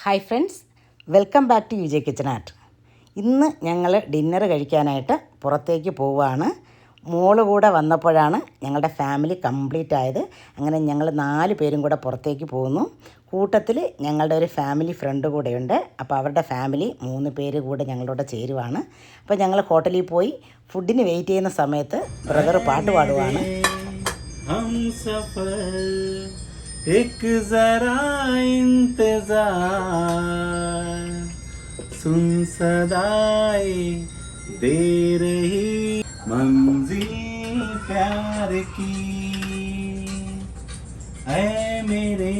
Hi friends, welcome back to UJ kitchen art. ഇന്ന് ഞങ്ങൾ dinner കഴിക്കാനായിട്ട് പുറത്തേക്ക് പോവുകയാണ്. മോള് കൂടെ വന്നപ്പോഴാണ് ഞങ്ങളുടെ ഫാമിലി കംപ്ലീറ്റ് ആയത്. അങ്ങനെ ഞങ്ങൾ 4 പേരും കൂടെ പുറത്തേക്ക് പോകുന്നു. കൂട്ടത്തിൽ ഞങ്ങളുടെ ഒരു ഫാമിലി ഫ്രണ്ട് കൂടെയുണ്ട്. അപ്പോൾ അവരുടെ ഫാമിലി 3 പേര് കൂടെ ഞങ്ങളോട് ചേരുവാണ്. അപ്പോൾ ഞങ്ങൾ ഹോട്ടലിൽ പോയി ഫുഡിന് വെയിറ്റ് ചെയ്യുന്ന സമയത്ത് ബ്രദർ പാട്ട് പാടുവാണ്. एक जरा इंतजार सुन सदाए दे रही मंजिल प्यार की ऐ मेरे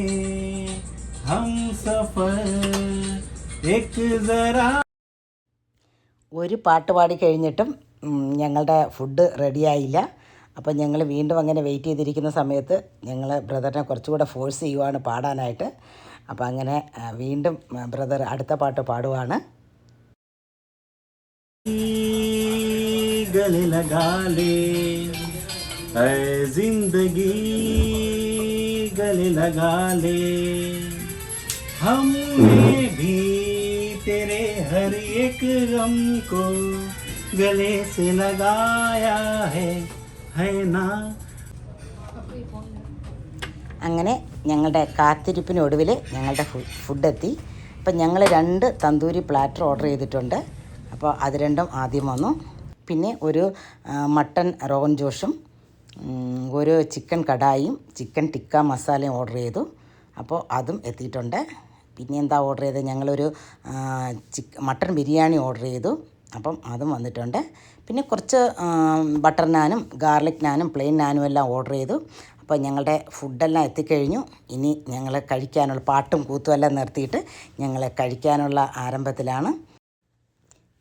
हम सफर एक जरा. ഒരു പാട്ട് പാടി കഴിഞ്ഞിട്ടും ഞങ്ങളുടെ ഫുഡ് റെഡിയായില്ല. അപ്പോൾ ഞങ്ങൾ വീണ്ടും അങ്ങനെ വെയിറ്റ് ചെയ്തിരിക്കുന്ന സമയത്ത് ഞങ്ങൾ ബ്രദറിനെ കുറച്ചുകൂടെ ഫോഴ്സ് ചെയ്യുവാണ് പാടാനായിട്ട്. അപ്പോൾ അങ്ങനെ വീണ്ടും ബ്രദർ അടുത്ത പാട്ട് പാടുവാണ്. गले लगा ले ऐ जिंदगी गले लगा ले हमने भी तेरे हर एक गम को गले से लगाया है അങ്ങനെ ഞങ്ങളുടെ കാത്തിരിപ്പിനൊടുവിൽ ഞങ്ങളുടെ ഫുഡ് എത്തി. അപ്പം ഞങ്ങൾ 2 തന്തൂരി പ്ലാറ്റർ ഓർഡർ ചെയ്തിട്ടുണ്ട്. അപ്പോൾ അത് രണ്ടും ആദ്യം വന്നു. പിന്നെ ഒരു മട്ടൺ റോഗൻ ജോഷും ഒരു ചിക്കൻ കടായിയും ചിക്കൻ ടിക്ക മസാലയും ഓർഡർ ചെയ്തു. അപ്പോൾ അതും എത്തിയിട്ടുണ്ട്. പിന്നെ എന്താ ഓർഡർ ചെയ്തത്, ഞങ്ങളൊരു മട്ടൺ ബിരിയാണി ഓർഡർ ചെയ്തു. അപ്പം അതും വന്നിട്ടുണ്ട്. പിന്നെ കുറച്ച് ബട്ടർ നാനും ഗാർലിക് നാനും പ്ലെയിൻ നാനും എല്ലാം ഓർഡർ ചെയ്തു. അപ്പോൾ ഞങ്ങളുടെ ഫുഡെല്ലാം എത്തിക്കഴിഞ്ഞു. ഇനി ഞങ്ങൾ കഴിക്കാനുള്ള പാട്ടും കൂത്തും എല്ലാം നിർത്തിയിട്ട് ഞങ്ങൾ കഴിക്കാനുള്ള ആരംഭത്തിലാണ്.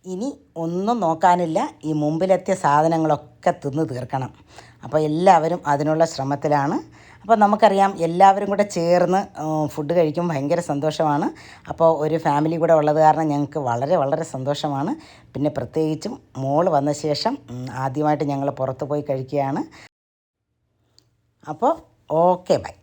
ഇനി ഒന്നും നോക്കാനില്ല, ഈ മുമ്പിലെത്തിയ സാധനങ്ങളൊക്കെ തിന്ന് തീർക്കണം. അപ്പോൾ എല്ലാവരും അതിനുള്ള ശ്രമത്തിലാണ്. അപ്പോൾ നമുക്കറിയാം, എല്ലാവരും കൂടെ ചേർന്ന് ഫുഡ് കഴിക്കുമ്പോൾ ഭയങ്കര സന്തോഷമാണ്. അപ്പോൾ ഒരു ഫാമിലി കൂടെ ഉള്ളത് കാരണം ഞങ്ങൾക്ക് വളരെ വളരെ സന്തോഷമാണ്. പിന്നെ പ്രത്യേകിച്ചും മോള് വന്ന ശേഷം ആദ്യമായിട്ട് ഞങ്ങൾ പുറത്ത് പോയി കഴിക്കുകയാണ്. അപ്പോൾ ഓക്കെ, ബൈ.